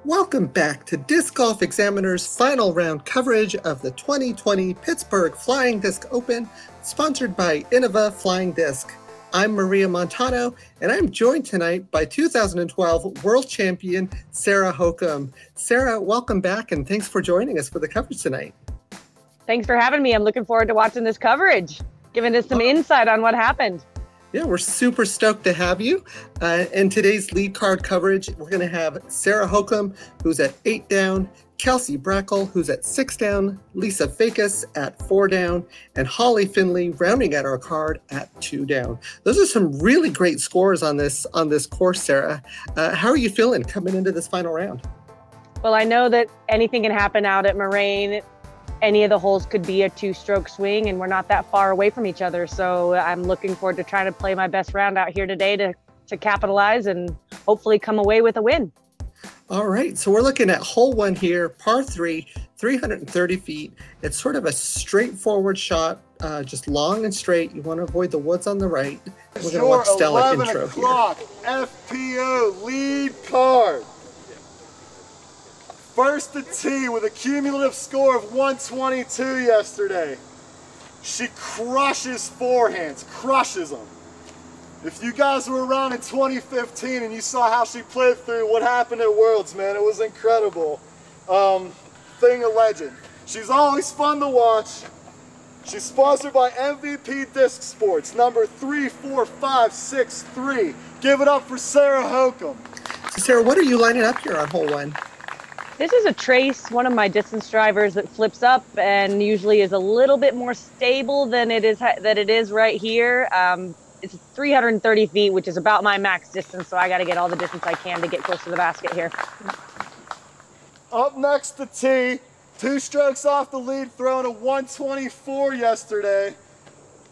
Welcome back to Disc Golf Examiner's final round coverage of the 2020 Pittsburgh Flying Disc Open, sponsored by Innova Flying Disc. I'm Maria Montano, and I'm joined tonight by 2012 World Champion Sarah Hokom. Sarah, welcome back, and thanks for joining us for the coverage tonight. Thanks for having me. I'm looking forward to watching this coverage, giving us some insight on what happened. Yeah, we're super stoked to have you. In today's lead card coverage, we're going to have Sarah Hokom, who's at 8 down, Kelsey Brakel, who's at 6 down, Lisa Fajkus at 4 down, and Holly Finley rounding out our card at 2 down. Those are some really great scores on this course, Sarah. How are you feeling coming into this final round? Well, I know that anything can happen out at Moraine. Any of the holes could be a two-stroke swing, and we're not that far away from each other. So I'm looking forward to trying to play my best round out here today to capitalize and hopefully come away with a win. All right, so we're looking at hole 1 here, par 3, 330 feet. It's sort of a straightforward shot, just long and straight. You want to avoid the woods on the right. We're going to watch Stella intro here. 11 o'clock FPO lead card. First to tee with a cumulative score of 122 yesterday. She crushes forehands, crushes them. If you guys were around in 2015 and you saw how she played through what happened at Worlds, man, it was incredible. Thing of legend. She's always fun to watch. She's sponsored by MVP Disc Sports, number 34563. Give it up for Sarah Hokom. So Sarah, what are you lining up here on hole 1? This is a Trace, one of my distance drivers that flips up and usually is a little bit more stable than it is right here. It's 330 feet, which is about my max distance, so I got to get all the distance I can to get close to the basket here. Up next to tee, 2 strokes off the lead, throwing a 124 yesterday.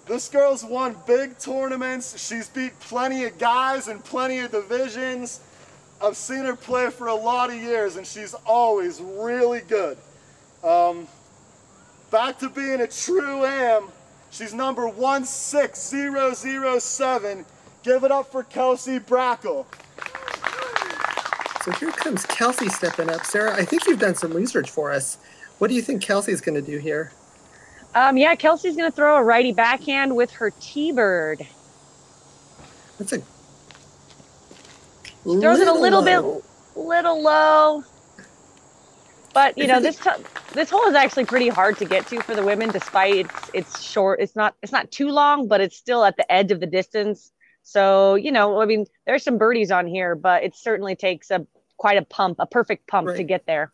This girl's won big tournaments. She's beat plenty of guys in plenty of divisions. I've seen her play for a lot of years, and she's always really good. Back to being a true am. She's number 16007. Give it up for Kelsey Brakel. So here comes Kelsey stepping up. Sarah, I think you've done some research for us. What do you think Kelsey's going to do here? Yeah, Kelsey's going to throw a righty backhand with her T-bird. That's a throws it a little low. But you know, this hole is actually pretty hard to get to for the women, despite it's short. It's not too long, but it's still at the edge of the distance. So you know, I mean, there's some birdies on here, but it certainly takes a perfect pump right to get there.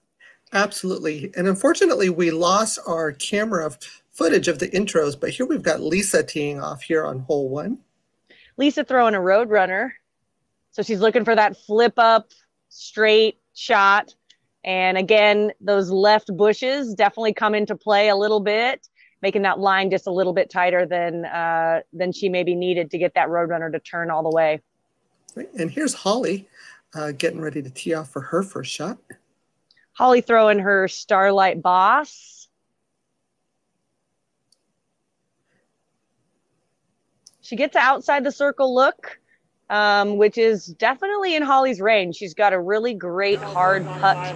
Absolutely. And unfortunately, we lost our camera footage of the intros, but here we've got Lisa teeing off here on hole 1. Lisa throwing a road runner. So she's looking for that flip up straight shot. And again, those left bushes definitely come into play a little bit, making that line just a little bit tighter than she maybe needed to get that road runner to turn all the way. And here's Holly getting ready to tee off for her first shot. Holly throwing her Starlight Boss. She gets an outside the circle look, which is definitely in Holly's range. She's got a really great hard putt,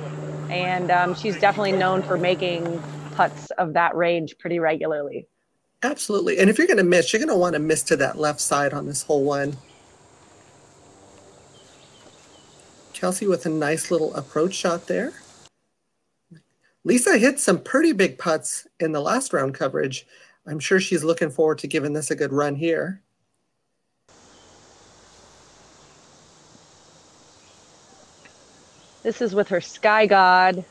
and she's definitely known for making putts of that range pretty regularly. Absolutely. And if you're going to miss, you're going to want to miss to that left side on this hole 1. Kelsey with a nice little approach shot there. Lisa hit some pretty big putts in the last round coverage. I'm sure she's looking forward to giving this a good run here. This is with her Sky God.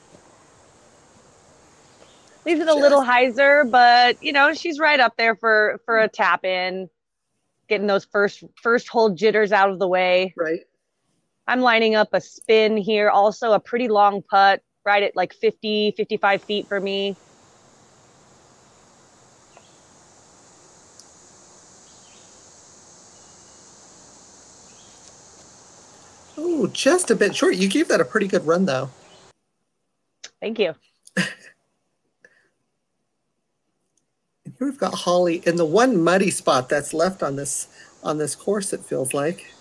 Leaves it a little hyzer, but you know, she's right up there for a tap in, getting those first hole jitters out of the way. Right. I'm lining up a spin here, also a pretty long putt, right at like 50, 55 feet for me. Oh, just a bit short. You gave that a pretty good run, though. Thank you. And here we've got Holly in the one muddy spot that's left on this course, it feels like.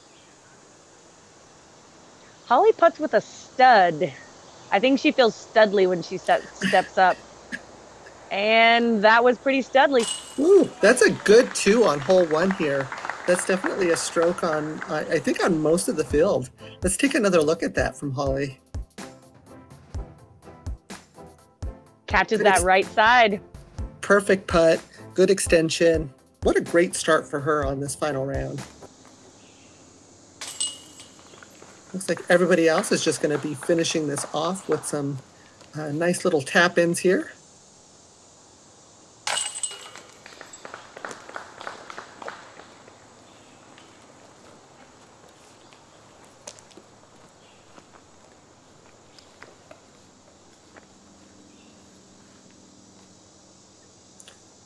Holly putts with a stud. I think she feels studly when she steps up. And that was pretty studly. Ooh, that's a good 2 on hole 1 here. That's definitely a stroke on, I think, on most of the field. Let's take another look at that from Holly. Catches that right side. Perfect putt, good extension. What a great start for her on this final round. Looks like everybody else is just going to be finishing this off with some nice little tap-ins here.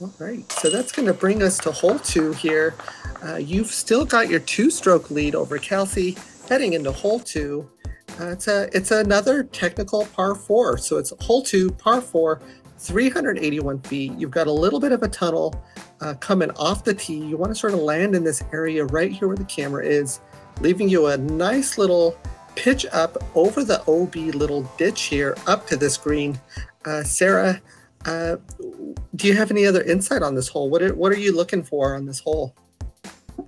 All right, so that's going to bring us to hole 2 here. You've still got your 2-stroke lead over Kelsey heading into hole 2. It's another technical par 4. So it's hole 2, par 4, 381 feet. You've got a little bit of a tunnel coming off the tee. You want to sort of land in this area right here where the camera is, leaving you a nice little pitch up over the OB little ditch here up to this green. Sarah, do you have any other insight on this hole? What are you looking for on this hole?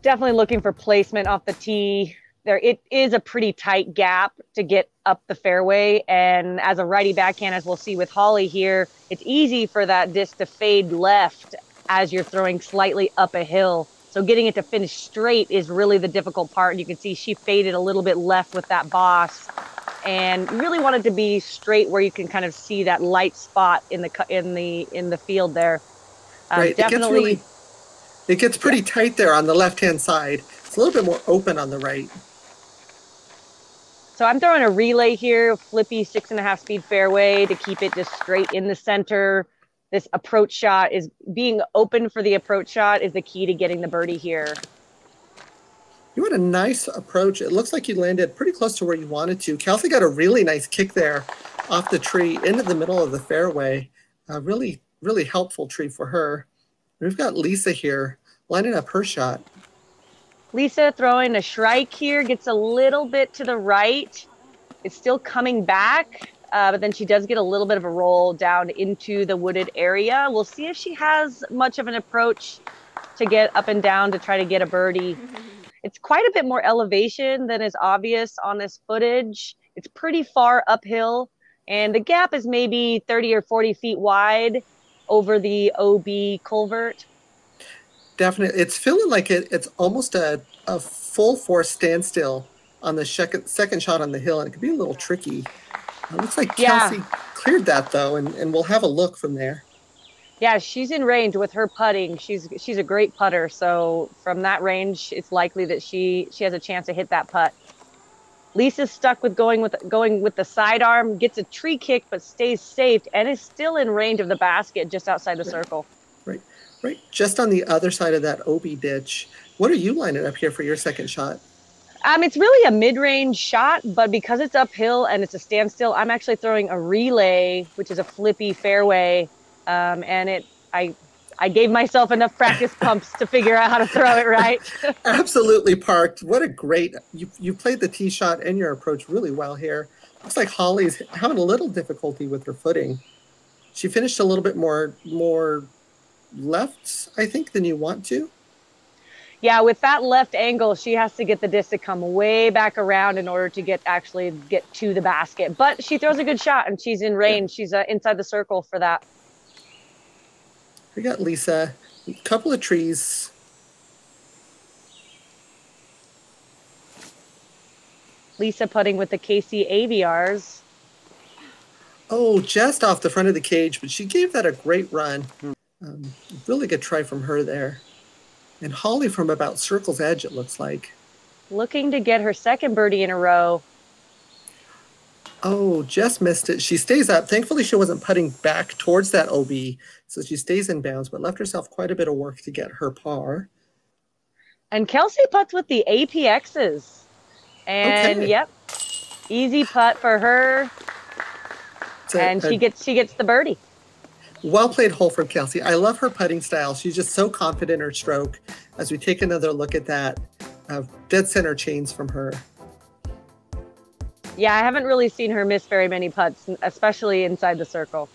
Definitely looking for placement off the tee. It is a pretty tight gap to get up the fairway. And as a righty backhand, as we'll see with Holly here, it's easy for that disc to fade left as you're throwing slightly up a hill. So getting it to finish straight is really the difficult part. And you can see she faded a little bit left with that boss, and really wanted to be straight where you can kind of see that light spot in the field there. Right. Definitely. It gets pretty tight there on the left-hand side. It's a little bit more open on the right. So I'm throwing a relay here, flippy 6.5 speed fairway to keep it just straight in the center. This approach shot is being open for the approach shot is the key to getting the birdie here. You had a nice approach. It looks like you landed pretty close to where you wanted to. Kelsey got a really nice kick there off the tree into the middle of the fairway. Really, really helpful tree for her. We've got Lisa here lining up her shot. Lisa throwing a shrike here, gets a little bit to the right. It's still coming back, but then she does get a little bit of a roll down into the wooded area. We'll see if she has much of an approach to get up and down to try to get a birdie. It's quite a bit more elevation than is obvious on this footage. It's pretty far uphill, and the gap is maybe 30 or 40 feet wide over the OB culvert. Definitely. It's feeling like it's almost a full force standstill on the second shot on the hill, and it could be a little tricky. It looks like Kelsey cleared that, though, and we'll have a look from there. Yeah, she's in range with her putting. She's a great putter, so from that range, it's likely that she has a chance to hit that putt. Lisa's stuck with going with the sidearm, gets a tree kick, but stays safe and is still in range of the basket just outside the circle. Right, just on the other side of that OB ditch. What are you lining up here for your second shot? It's really a mid-range shot, but because it's uphill and it's a standstill, I'm actually throwing a relay, which is a flippy fairway. And I gave myself enough practice pumps to figure out how to throw it right. Absolutely parked. What a great, you played the tee shot and your approach really well here. Looks like Holly's having a little difficulty with her footing. She finished a little bit more left, I think, than you want to. Yeah, with that left angle, she has to get the disc to come way back around in order to actually get to the basket. But she throws a good shot, and she's in range. Yeah. She's inside the circle for that. We got Lisa, a couple of trees. Lisa putting with the KC AVRs. Oh, just off the front of the cage, but she gave that a great run. Really good try from her there. And Holly from about circle's edge, it looks like. Looking to get her second birdie in a row. Oh, just missed it. She stays up. Thankfully, she wasn't putting back towards that OB, so she stays in bounds, but left herself quite a bit of work to get her par. And Kelsey putts with the APXs. And okay. Yep, easy putt for her. And she gets the birdie. Well played hole from Kelsey. I love her putting style. She's just so confident in her stroke. As we take another look at that, dead center chains from her. Yeah, I haven't really seen her miss very many putts, especially inside the circle.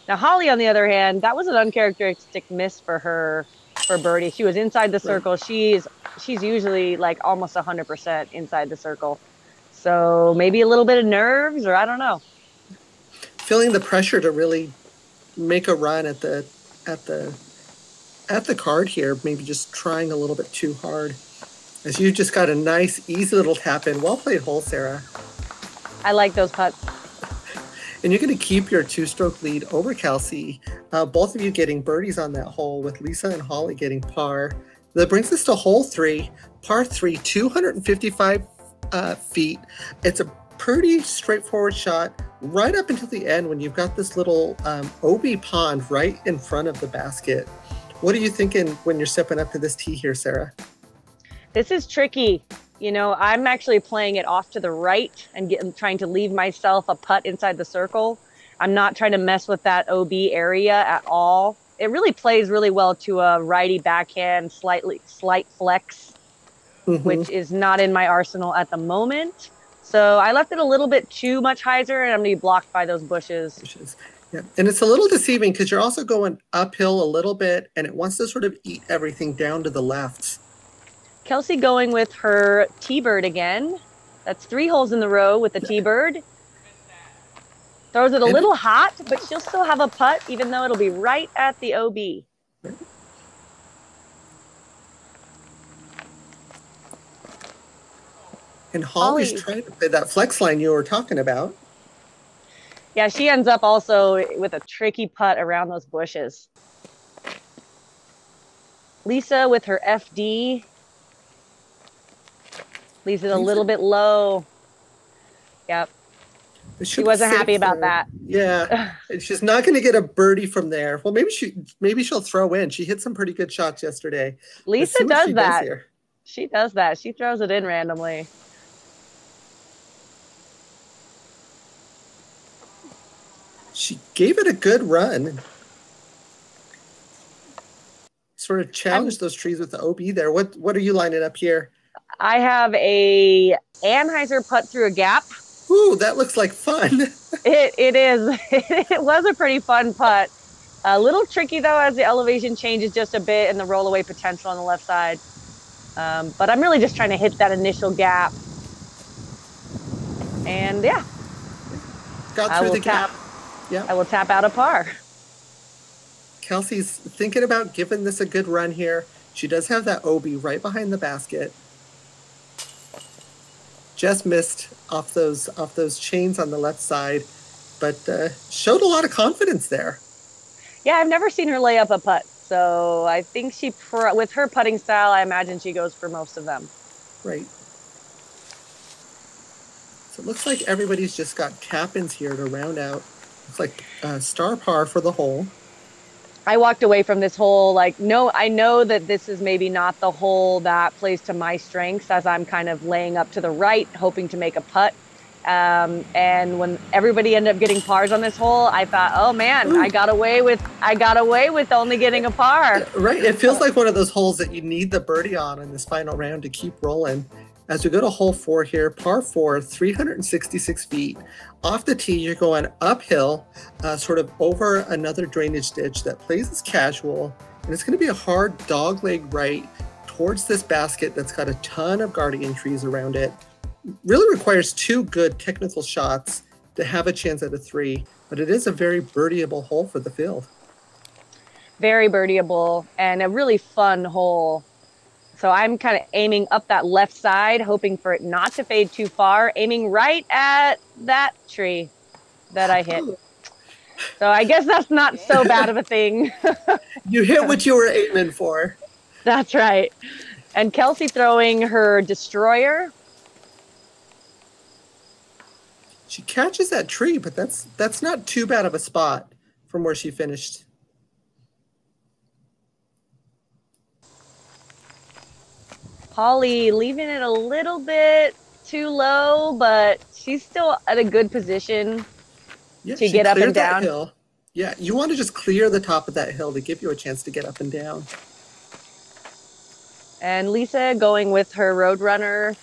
Now, Holly, on the other hand, that was an uncharacteristic miss for her for birdie. She was inside the circle. She's usually like almost 100% inside the circle. So maybe a little bit of nerves, or I don't know. Feeling the pressure to really make a run at the card here, maybe just trying a little bit too hard. As you just got a nice, easy little tap in. Well played hole, Sarah. I like those putts. And you're going to keep your 2-stroke lead over Kelsey. Both of you getting birdies on that hole, with Lisa and Holly getting par. That brings us to hole 3, par 3, 255 feet. It's a pretty straightforward shot right up until the end when you've got this little OB pond right in front of the basket. What are you thinking when you're stepping up to this tee here, Sarah? This is tricky. You know, I'm actually playing it off to the right and trying to leave myself a putt inside the circle. I'm not trying to mess with that OB area at all. It really plays really well to a righty backhand, slight flex, which is not in my arsenal at the moment. So I left it a little bit too much hyzer, and I'm going to be blocked by those bushes. Yeah. And it's a little deceiving because you're also going uphill a little bit, and it wants to sort of eat everything down to the left. Kelsey going with her T-bird again. That's 3 holes in the row with the T-bird. Throws it a little hot, but she'll still have a putt, even though it'll be right at the OB. And Holly's trying to play that flex line you were talking about. Yeah, she ends up also with a tricky putt around those bushes. Lisa with her FD. Leaves it a little bit low. Yep. She wasn't happy about that. Yeah. She's not going to get a birdie from there. Well, maybe she'll throw in. She hit some pretty good shots yesterday. Lisa does that. She does that. She throws it in randomly. She gave it a good run. Sort of challenged those trees with the OB there. What are you lining up here? I have a Anheuser putt through a gap. Ooh, that looks like fun. It is. It was a pretty fun putt. A little tricky, though, as the elevation changes just a bit and the rollaway potential on the left side. But I'm really just trying to hit that initial gap. And, yeah. Got through the gap. Yeah. I will tap out a par. Kelsey's thinking about giving this a good run here. She does have that OB right behind the basket. Just missed off those chains on the left side, but showed a lot of confidence there. Yeah, I've never seen her lay up a putt, so I think with her putting style, I imagine she goes for most of them. Right. So it looks like everybody's just got tap-ins here to round out. Looks like star par for the hole. I walked away from this hole like, no, I know that this is maybe not the hole that plays to my strengths, as I'm kind of laying up to the right, hoping to make a putt. And when everybody ended up getting pars on this hole, I thought, oh man, I got away with only getting a par. Right. It feels like one of those holes that you need the birdie on in this final round to keep rolling. As we go to hole 4 here, par 4, 366 feet. Off the tee, you're going uphill, sort of over another drainage ditch that plays as casual. And it's going to be a hard dogleg right towards this basket that's got a ton of guardian trees around it. Really requires 2 good technical shots to have a chance at a 3, but it is a very birdieable hole for the field. Very birdieable and a really fun hole. So I'm kind of aiming up that left side, hoping for it not to fade too far, aiming right at that tree that I hit. So I guess that's not so bad of a thing. You hit what you were aiming for. That's right. And Kelsey throwing her destroyer. She catches that tree, but that's not too bad of a spot from where she finished. Holly leaving it a little bit too low, but she's still at a good position to get up and down. Hill. Yeah, you want to just clear the top of that hill to give you a chance to get up and down. And Lisa going with her Roadrunner.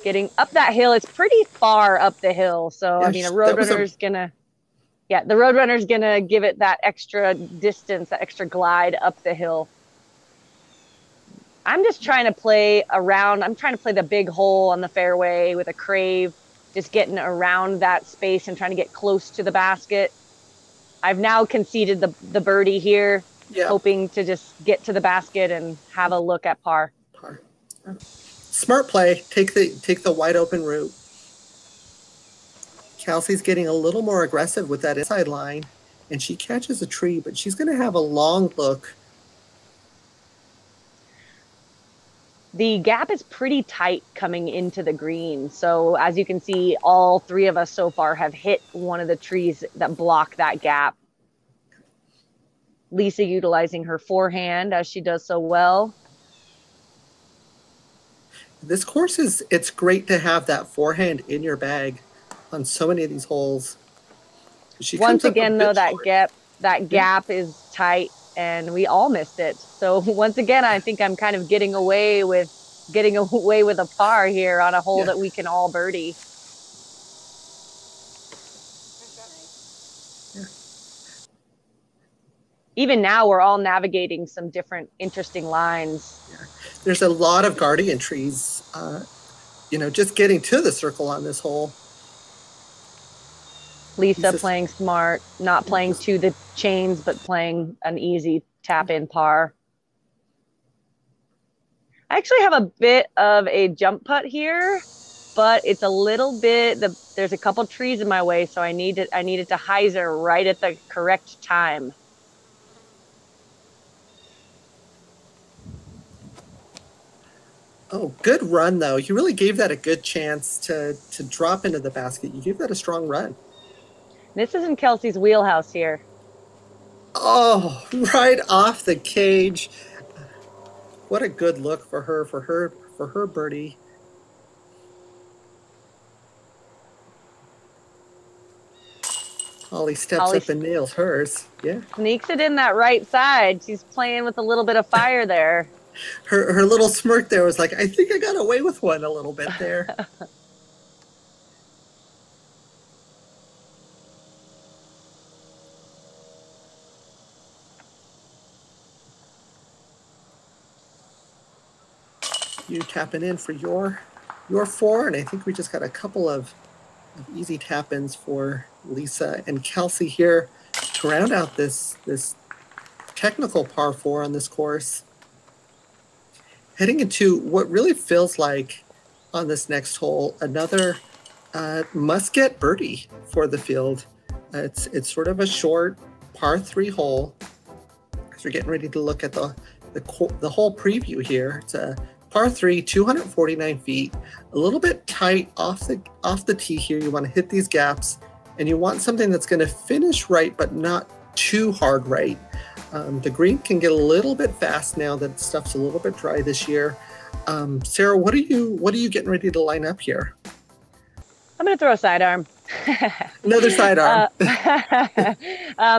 Getting up that hill. It's pretty far up the hill. So, Yeah, I mean, a Roadrunner's the Roadrunner's gonna give it that extra distance, that extra glide up the hill. I'm just trying to play around. I'm trying to play the big hole on the fairway with a crave, just getting around that space and trying to get close to the basket. I've now conceded the birdie here, hoping to just get to the basket and have a look at par. Smart play. Take the wide open route. Kelsey's getting a little more aggressive with that inside line, and she catches a tree, but she's going to have a long look. The gap is pretty tight coming into the green. So as you can see, all three of us so far have hit one of the trees that block that gap. Lisa utilizing her forehand as she does so well. This course it's great to have that forehand in your bag on so many of these holes. Once again, though, that gap is tight, and we all missed it. So once again, I think I'm kind of getting away with a par here on a hole that we can all birdie. Yeah. Even now, we're all navigating some different interesting lines. Yeah. There's a lot of guardian trees, just getting to the circle on this hole. Lisa playing smart, not playing to the chains, but playing an easy tap-in par. I actually have a bit of a jump putt here, but it's a little bit, there's a couple trees in my way, so I needed to hyzer right at the correct time. Oh, good run, though. You really gave that a good chance to drop into the basket. You gave that a strong run. This is in Kelsey's wheelhouse here. Oh, right off the cage. What a good look for her birdie. Holly steps up and nails hers. Yeah. Sneaks it in that right side. She's playing with a little bit of fire there. Her little smirk there was like, I think I got away with one a little bit there. You tapping in for your four, and I think we just got a couple of easy tap-ins for Lisa and Kelsey here to round out this technical par 4 on this course. Heading into what really feels like on this next hole, another must-get birdie for the field. It's sort of a short par 3 hole. As we're getting ready to look at the whole preview here. It's a par 3, 249 feet, a little bit tight off the tee here. You want to hit these gaps, and you want something that's going to finish right, but not too hard right. The green can get a little bit fast now that stuff's a little bit dry this year. Sarah, what are you getting ready to line up here? I'm going to throw a sidearm. Another sidearm.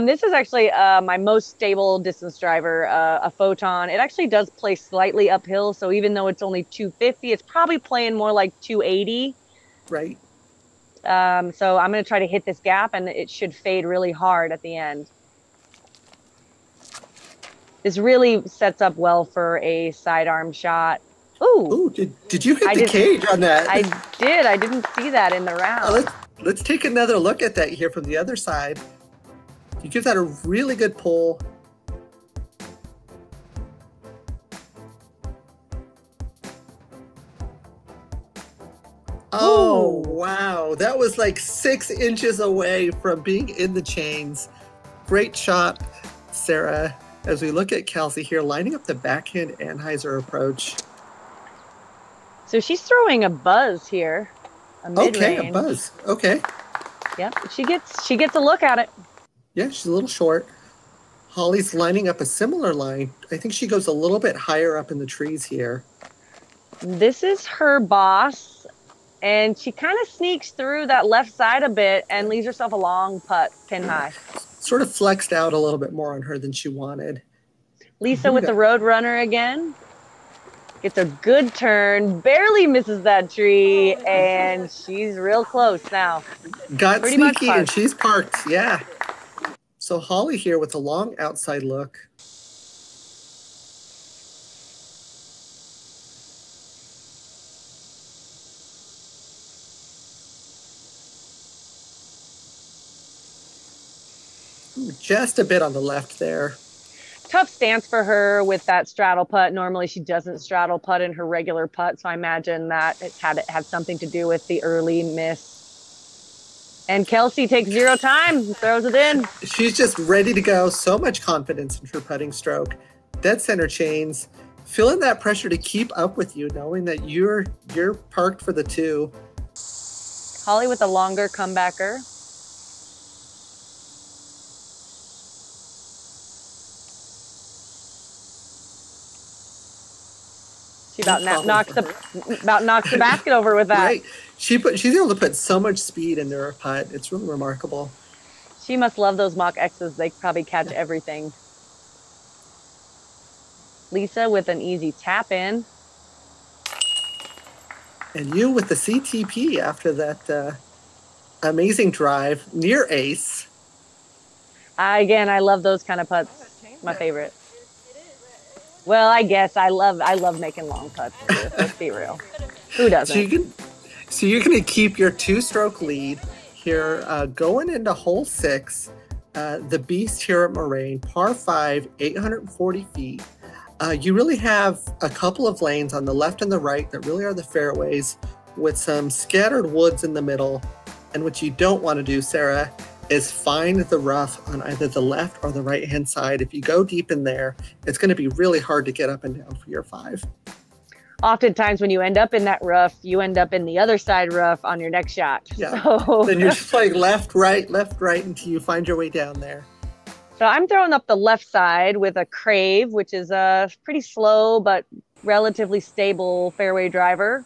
This is actually my most stable distance driver, a Photon. It actually does play slightly uphill, so even though it's only 250, it's probably playing more like 280. Right. So I'm going to try to hit this gap, and it should fade really hard at the end. This really sets up well for a sidearm shot. Ooh, did you hit the cage on that? I did. I didn't see that in the round. Let's take another look at that here from the other side. You give that a really good pull. Oh, wow. That was like 6 inches away from being in the chains. Great shot, Sarah. As we look at Kelsey here, lining up the backhand Anheuser approach. So she's throwing a buzz here. A mid-range. Okay, a buzz. Okay. Yep, she gets a look at it. Yeah, she's a little short. Holly's lining up a similar line. I think she goes a little bit higher up in the trees here. This is her boss, and she kind of sneaks through that left side a bit and leaves herself a long putt, pin high. Sort of flexed out a little bit more on her than she wanted. Lisa with the Road Runner again. Gets a good turn, barely misses that tree, and she's real close now. Got Pretty much sneaky and parked. she's parked, yeah. So Holly here with a long outside look. Ooh, just a bit on the left there. Tough stance for her with that straddle putt. Normally she doesn't straddle putt in her regular putt, so I imagine that it had something to do with the early miss. And Kelsey takes 0 time and throws it in. She's just ready to go. So much confidence in her putting stroke. Dead center chains. Feeling that pressure to keep up with you, knowing that you're parked for the 2. Holly with a longer comebacker. She about knocks the basket over with that. Right. She's able to put so much speed into her putt. It's really remarkable. She must love those mock X's. They probably catch everything. Lisa with an easy tap in. And you with the CTP after that amazing drive near ace. Again, I love those kind of putts. My favorite. Well, I guess I love making long putts. Let's be real. Who doesn't? So you're going to keep your 2-stroke lead here going into hole 6. The beast here at Moraine, par 5, 840 feet. You really have a couple of lanes on the left and the right that really are the fairways with some scattered woods in the middle. And what you don't want to do, Sarah, is find the rough on either the left or the right-hand side. If you go deep in there, it's going to be really hard to get up and down for your 5. Oftentimes when you end up in that rough, you end up in the other side rough on your next shot. Yeah. So then you're just playing left, right until you find your way down there. So I'm throwing up the left side with a Crave, which is a pretty slow but relatively stable fairway driver.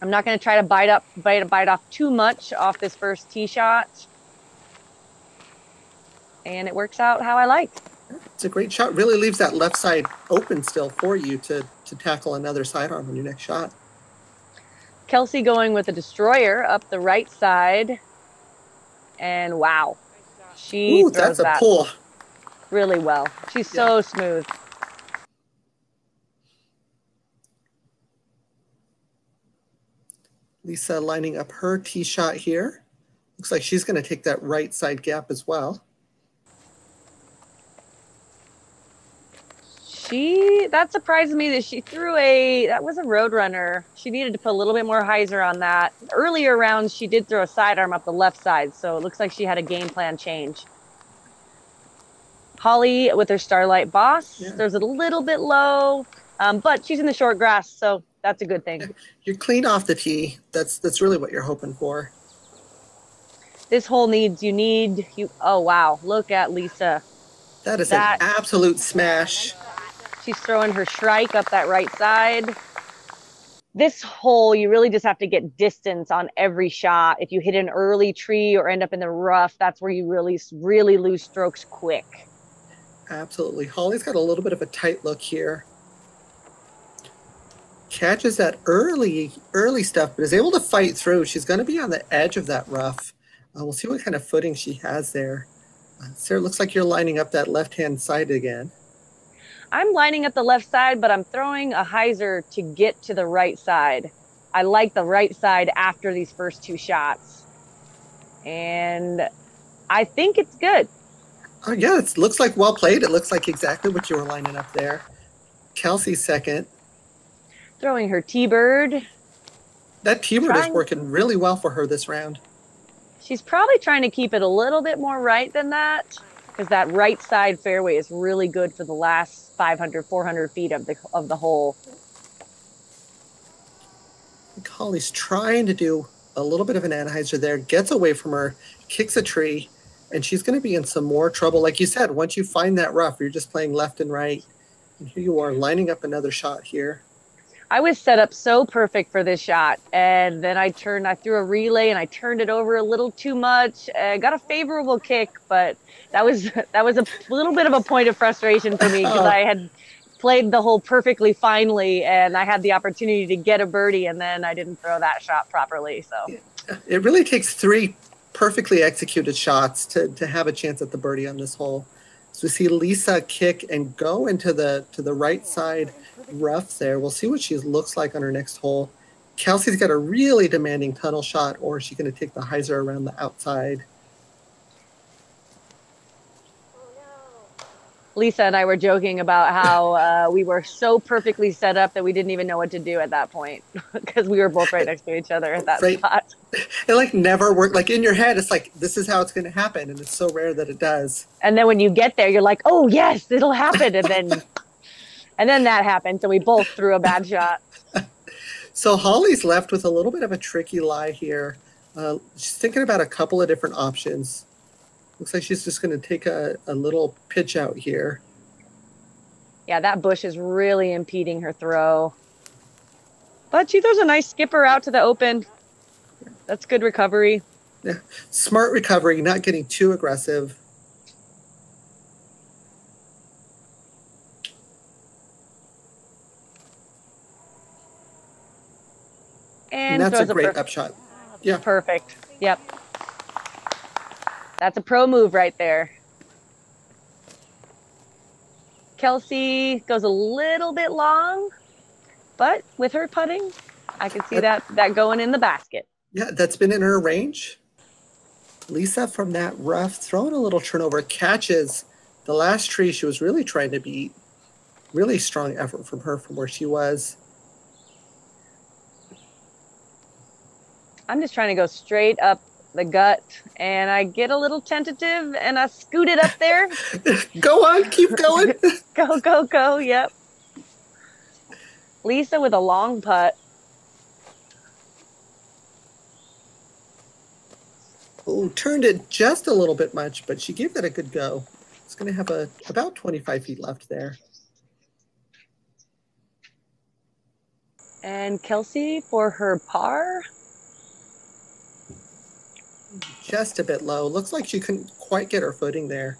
I'm not going to try to bite off too much off this first tee shot. And it works out how I like. It's a great shot. Really leaves that left side open still for you to tackle another sidearm on your next shot. Kelsey going with a destroyer up the right side. And wow. She throws that's a that pull. Really well. She's so smooth. Lisa lining up her tee shot here. Looks like she's going to take that right side gap as well. That surprised me that she threw that was a Roadrunner. She needed to put a little bit more hyzer on that. Earlier rounds, she did throw a sidearm up the left side, so it looks like she had a game plan change. Holly with her Starlight Boss throws it a little bit low, but she's in the short grass, so that's a good thing. You're clean off the tee. That's really what you're hoping for. This hole oh wow, look at Lisa. That is an absolute smash. She's throwing her Shrike up that right side. This hole, you really just have to get distance on every shot. If you hit an early tree or end up in the rough, that's where you really lose strokes quick. Absolutely. Holly's got a little bit of a tight look here. Catches that early stuff, but is able to fight through. She's going to be on the edge of that rough. We'll see what kind of footing she has there. Sarah, looks like you're lining up that left-hand side again. I'm lining up the left side, but I'm throwing a hyzer to get to the right side. I like the right side after these first 2 shots. And I think it's good. Oh, yeah, it looks like well played. It looks like exactly what you were lining up there. Kelsey second. Throwing her T-Bird. That T-Bird is working really well for her this round. She's probably trying to keep it a little bit more right than that, because that right side fairway is really good for the last 500, 400 feet of the hole. Holly's trying to do a little bit of an anhyzer there, gets away from her, kicks a tree, and she's going to be in some more trouble. Like you said, once you find that rough, you're just playing left and right. And here you are lining up another shot here. I was set up so perfect for this shot, and then I threw a relay and I turned it over a little too much. Got a favorable kick, but that was a little bit of a point of frustration for me because I had played the hole perfectly finely, and I had the opportunity to get a birdie, and then I didn't throw that shot properly. So it really takes 3 perfectly executed shots to have a chance at the birdie on this hole. So we see Lisa kick and go into the right side rough there. We'll see what she looks like on her next hole. Kelsey's got a really demanding tunnel shot, or is she going to take the hyzer around the outside? Lisa and I were joking about how we were so perfectly set up that we didn't even know what to do at that point because we were both right next to each other at that spot. It like never worked. Like in your head, it's like, this is how it's going to happen. And it's so rare that it does. And then when you get there, you're like, oh yes, it'll happen. And then that happened. So we both threw a bad shot. So Holly's left with a little bit of a tricky lie here. She's thinking about a couple of different options. Looks like she's just going to take a little pitch out here. Yeah, that bush is really impeding her throw. But she throws a nice skipper out to the open. That's good recovery. Yeah, smart recovery, not getting too aggressive. And that's a great upshot. Yeah. Perfect. Yep. That's a pro move right there. Kelsey goes a little bit long, but with her putting, I can see that going in the basket. Yeah, that's been in her range. Lisa from that rough, throwing a little turnover, catches the last tree she was really trying to beat. Really strong effort from her from where she was. I'm just trying to go straight up the gut, and I get a little tentative, and I scoot it up there. Go on, keep going. Go, yep. Lisa with a long putt. Oh, turned it just a little bit much, but she gave that a good go. It's going to have about 25 feet left there. And Kelsey for her par. Just a bit low. Looks like she couldn't quite get her footing there.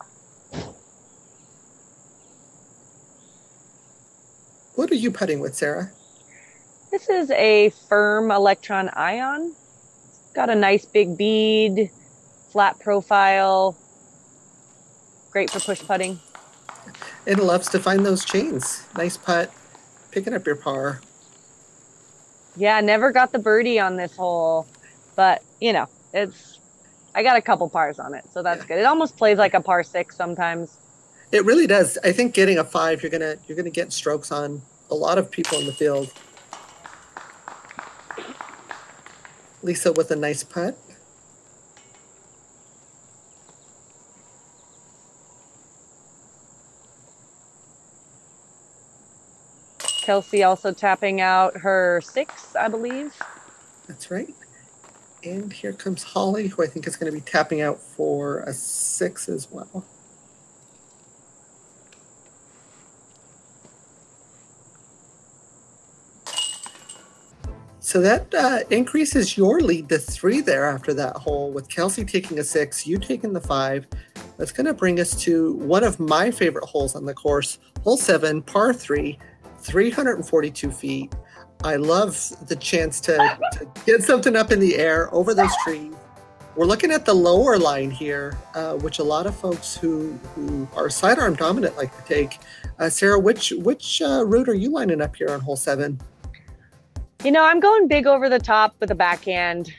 What are you putting with, Sarah? This is a firm electron ion. Got a nice big bead, flat profile. Great for push putting. It loves to find those chains. Nice putt. Picking up your par. Yeah, never got the birdie on this hole, but you know, I got a couple pars on it, so that's good. It almost plays like a par 6 sometimes. It really does. I think getting a 5, you're gonna get strokes on a lot of people in the field. Lisa with a nice putt. Kelsey also tapping out her 6, I believe. That's right. And here comes Holly, who I think is going to be tapping out for a 6 as well. So that increases your lead to 3 there after that hole, with Kelsey taking a 6, you taking the 5. That's going to bring us to one of my favorite holes on the course, hole 7, par 3, 342 feet. I love the chance to get something up in the air over those trees. We're looking at the lower line here, which a lot of folks who are sidearm dominant like to take. Sarah, which route are you lining up here on hole 7? You know, I'm going big over the top with a backhand.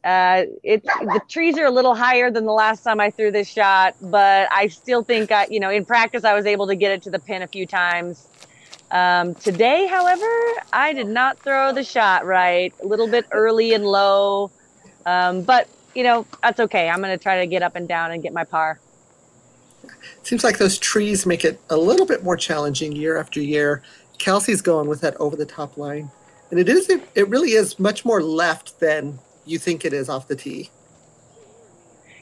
The trees are a little higher than the last time I threw this shot, but I still think, in practice I was able to get it to the pin a few times. Today, however, I did not throw the shot right. A little bit early and low, but that's okay. I'm going to try to get up and down and get my par. Seems like those trees make it a little bit more challenging year after year. Kelsey's going with that over the top line, and it really is much more left than you think it is off the tee.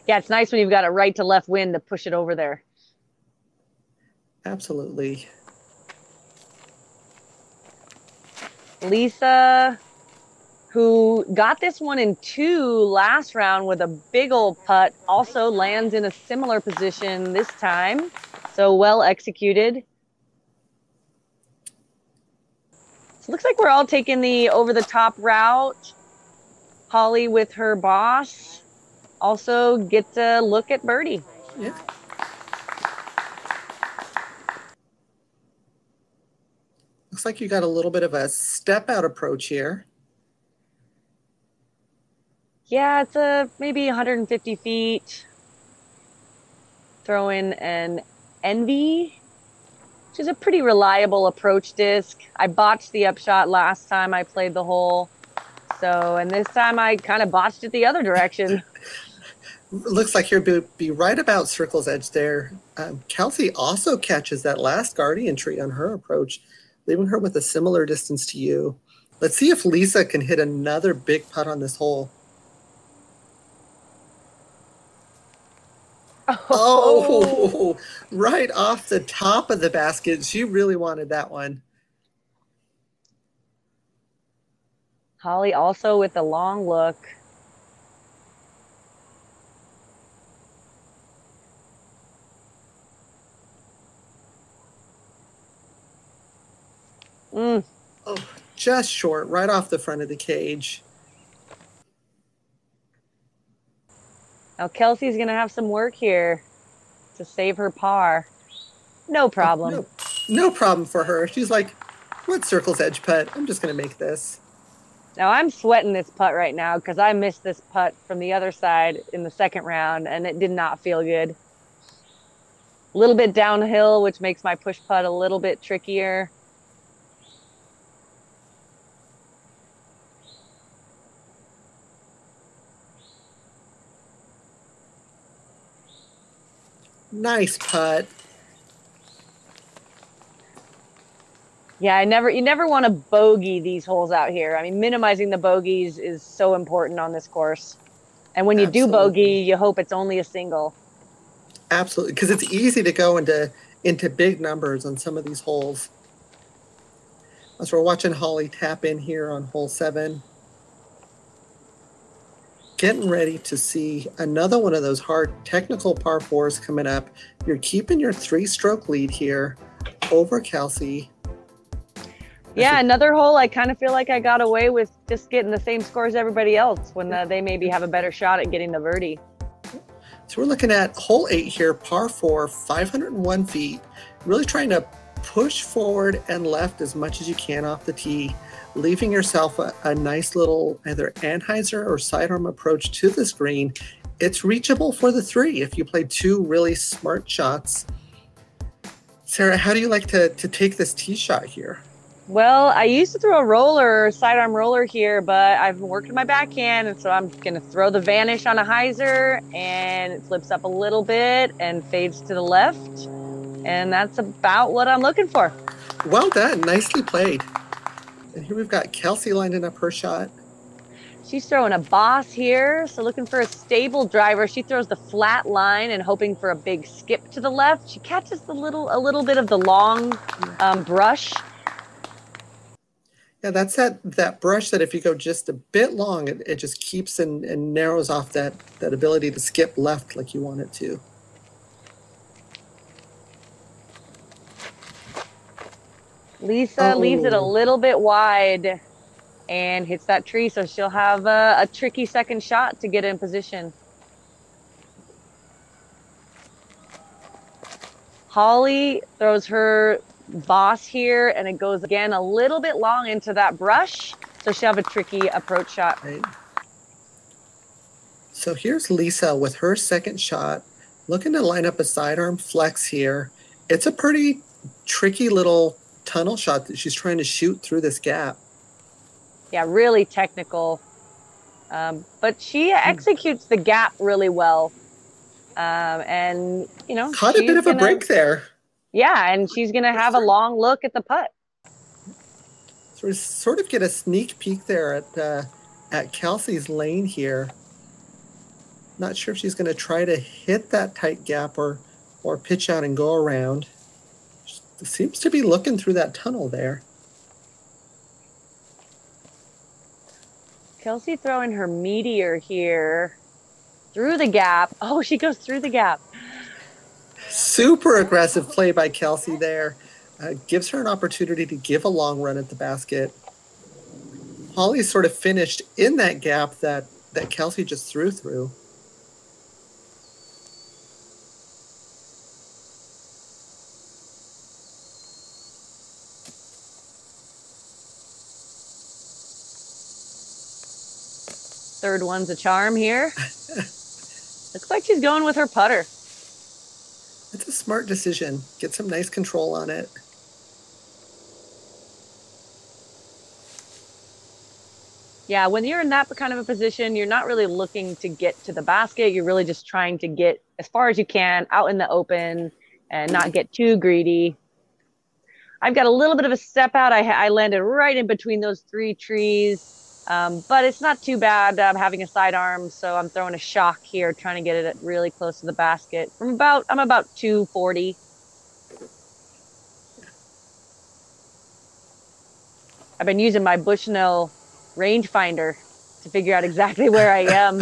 Yeah, it's nice when you've got a right to left wind to push it over there. Absolutely. Lisa, who got this one in 2 last round with a big old putt, also lands in a similar position this time. So well executed. So it looks like we're all taking the over-the-top route. Holly with her boss also gets a look at birdie. Yeah. Looks like you got a little bit of a step out approach here. Yeah, it's maybe 150 feet. Throw in an Envy, which is a pretty reliable approach disc. I botched the upshot last time I played the hole. So, and this time I kind of botched it the other direction. Looks like you'll be right about circle's edge there. Kelsey also catches that last guardian tree on her approach, leaving her with a similar distance to you. Let's see if Lisa can hit another big putt on this hole. Oh, right off the top of the basket. She really wanted that one. Holly also with a long look. Oh, just short, right off the front of the cage. Now Kelsey's going to have some work here to save her par. No problem. No problem for her. She's like, what circle's edge putt? I'm just going to make this. Now I'm sweating this putt right now because I missed this putt from the other side in the second round, and it did not feel good. A little bit downhill, which makes my push putt a little bit trickier. Nice putt. Yeah, you never want to bogey these holes out here. I mean, minimizing the bogeys is so important on this course. And when you do bogey, you hope it's only a single. Absolutely, because it's easy to go into big numbers on some of these holes. As we're watching Holly tap in here on hole 7. Getting ready to see another one of those hard technical par 4s coming up. You're keeping your 3-stroke lead here over Kelsey. Yeah, another hole I kind of feel like I got away with just getting the same score as everybody else when they maybe have a better shot at getting the birdie. So we're looking at hole 8 here, par 4, 501 feet. Really trying to push forward and left as much as you can off the tee, leaving yourself a nice little either Anheuser or sidearm approach to this green. It's reachable for the 3 if you play 2 really smart shots. Sarah, how do you like to take this tee shot here? Well, I used to throw a sidearm roller here, but I've been working my backhand, and so I'm going to throw the vanish on a hyzer, and it flips up a little bit and fades to the left, and that's about what I'm looking for. Well done. Nicely played. And here we've got Kelsey lining up her shot. She's throwing a boss here, so looking for a stable driver. She throws the flat line and hoping for a big skip to the left. She catches a little bit of the long brush. Yeah, that's that brush that if you go just a bit long, it just keeps and narrows off that ability to skip left like you want it to. Lisa leaves it a little bit wide and hits that tree, so she'll have a tricky second shot to get in position. Holly throws her boss here, and it goes again a little bit long into that brush, so she'll have a tricky approach shot. Right. So here's Lisa with her second shot, looking to line up a sidearm flex here. It's a pretty tricky little tunnel shot that she's trying to shoot through this gap. Yeah, really technical, but she executes the gap really well, and caught a bit of a break there. Yeah, and she's going to have a long look at the putt. So we sort of get a sneak peek there at Kelsey's lane here. Not sure if she's going to try to hit that tight gap or pitch out and go around. She seems to be looking through that tunnel there. Kelsey throwing her meteor here through the gap. Oh, she goes through the gap. Super aggressive play by Kelsey there. gives her an opportunity to give a long run at the basket. Holly's sort of finished in that gap that Kelsey just threw through. Third one's a charm here. Looks like she's going with her putter. It's a smart decision. Get some nice control on it. Yeah, when you're in that kind of a position, you're not really looking to get to the basket. You're really just trying to get as far as you can out in the open and not get too greedy. I've got a little bit of a step out. I landed right in between those 3 trees. But it's not too bad. I'm having a sidearm, so I'm throwing a shock here, trying to get it really close to the basket. I'm about 240. I've been using my Bushnell rangefinder to figure out exactly where I am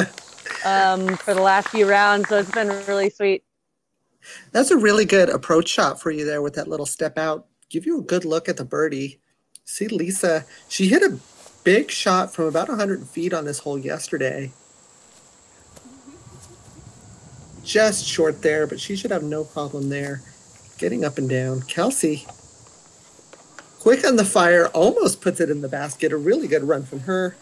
for the last few rounds, so it's been really sweet. That's a really good approach shot for you there with that little step out. Give you a good look at the birdie. See Lisa, she hit a big shot from about 100 feet on this hole yesterday. Just short there, but she should have no problem there. Getting up and down. Kelsey, quick on the fire, almost puts it in the basket. A really good run from her.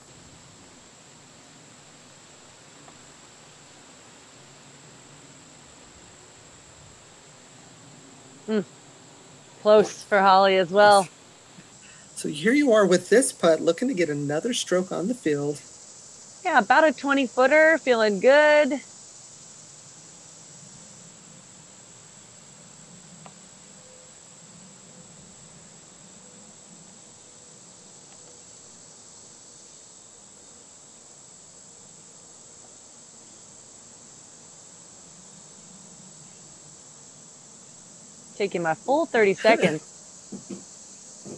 Close for Holly as well. So here you are with this putt, looking to get another stroke on the field. Yeah, about a 20-footer, feeling good. Taking my full 30 seconds.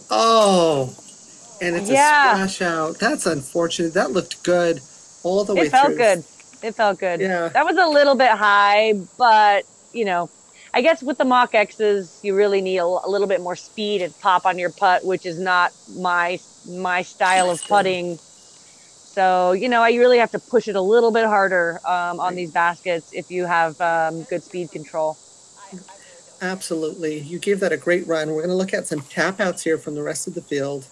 Oh, and it's a splash out. That's unfortunate. That looked good all the way through. It felt good. It felt good. Yeah. That was a little bit high, but, you know, I guess with the Mach X's, you really need a little bit more speed and pop on your putt, which is not my style of putting. So, you know, you really have to push it a little bit harder on these baskets if you have good speed control. Absolutely. You gave that a great run. We're going to look at some tap outs here from the rest of the field.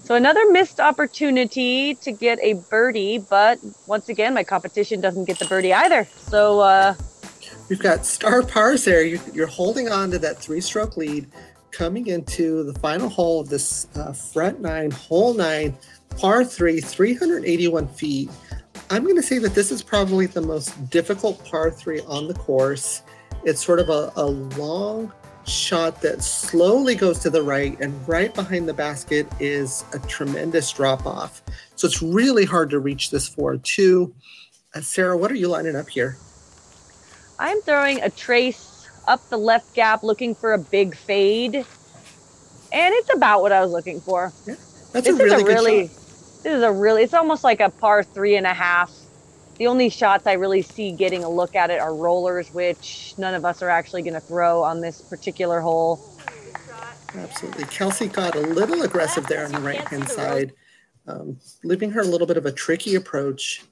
So another missed opportunity to get a birdie, but once again, my competition doesn't get the birdie either. So we've got star pars there. You're holding on to that 3-stroke lead coming into the final hole of this front 9, hole 9, par 3, 381 feet. I'm going to say that this is probably the most difficult par 3 on the course. It's sort of a long shot that slowly goes to the right, and right behind the basket is a tremendous drop off. So it's really hard to reach this for too. Sarah, what are you lining up here? I'm throwing a trace up the left gap, looking for a big fade. And it's about what I was looking for. Yeah, that's a really good shot. It's almost like a par 3.5. The only shots I really see getting a look at it are rollers, which none of us are actually going to throw on this particular hole. Absolutely. Kelsey got a little aggressive there on the right-hand side, leaving her a little bit of a tricky approach.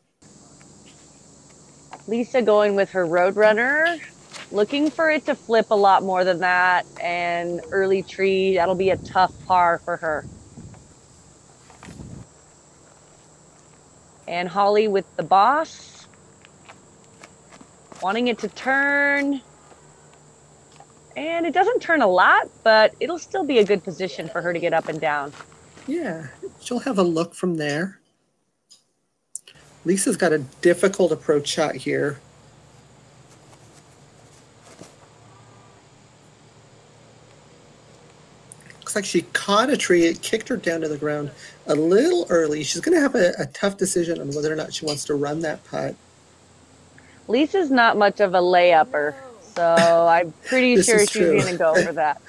Lisa going with her Roadrunner, looking for it to flip a lot more than that, and early tree, that'll be a tough par for her. And Holly with the Boss, wanting it to turn. And it doesn't turn a lot, but it'll still be a good position for her to get up and down. Yeah, she'll have a look from there. Lisa's got a difficult approach shot here. Looks like she caught a tree. It kicked her down to the ground a little early. She's going to have a tough decision on whether or not she wants to run that putt. Lisa's not much of a layupper, so I'm pretty sure she's going to go for that.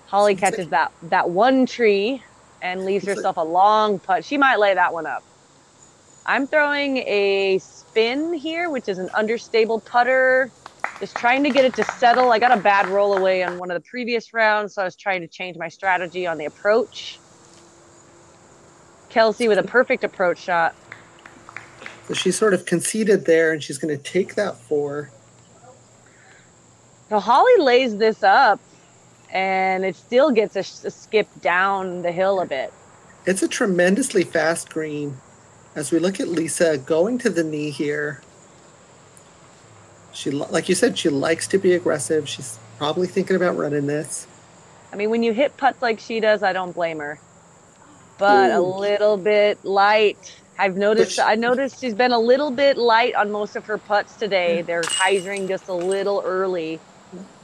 Holly catches that one tree and leaves herself a long putt. She might lay that one up. I'm throwing a spin here, which is an understable putter. Just trying to get it to settle. I got a bad roll away on one of the previous rounds, so I was trying to change my strategy on the approach. Kelsey with a perfect approach shot. So she sort of conceded there, and she's going to take that 4. Now Holly lays this up, and it still gets a skip down the hill a bit. It's a tremendously fast green. As we look at Lisa going to the knee here, she, like you said, she likes to be aggressive. She's probably thinking about running this. I mean, when you hit putts like she does, I don't blame her. But a little bit light. I noticed she's been a little bit light on most of her putts today. They're hyzering just a little early.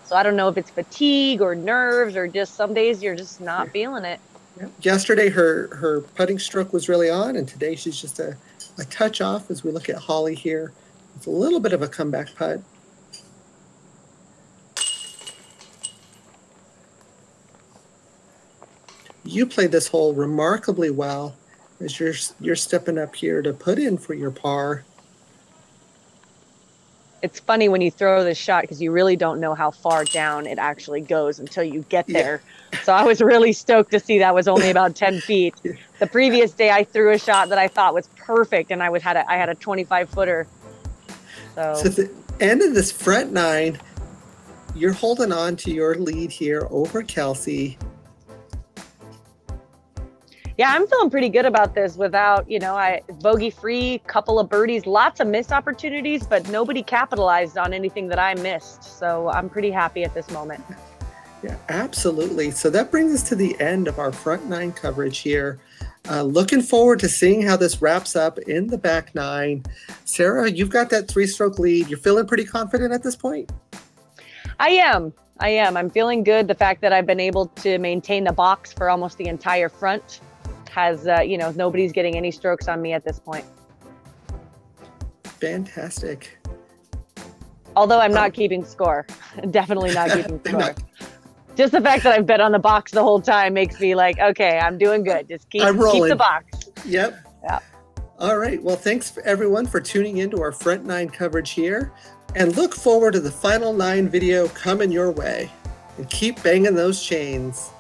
So I don't know if it's fatigue or nerves or just some days you're just not feeling it. Yesterday, her putting stroke was really on, and today she's just a touch off as we look at Holly here. It's a little bit of a comeback putt. You played this hole remarkably well as you're stepping up here to put in for your par. It's funny when you throw this shot because you really don't know how far down it actually goes until you get there. Yeah. So I was really stoked to see that was only about 10 feet. The previous day I threw a shot that I thought was perfect, and I had a 25-footer. So at the end of this front 9, you're holding on to your lead here over Kelsey. Yeah, I'm feeling pretty good about this without, bogey free, couple of birdies, lots of missed opportunities, but nobody capitalized on anything that I missed. So I'm pretty happy at this moment. Yeah, absolutely. So that brings us to the end of our front 9 coverage here. Looking forward to seeing how this wraps up in the back 9. Sarah, you've got that 3-stroke lead. You're feeling pretty confident at this point? I am. I'm feeling good. The fact that I've been able to maintain the box for almost the entire front has, nobody's getting any strokes on me at this point. Fantastic. Although I'm not keeping score. Definitely not keeping score. Just the fact that I've been on the box the whole time makes me like, okay, I'm doing good. Just keep the box. Yep. Yeah. All right. Well, thanks everyone for tuning into our front 9 coverage here, and look forward to the final 9 video coming your way. And keep banging those chains.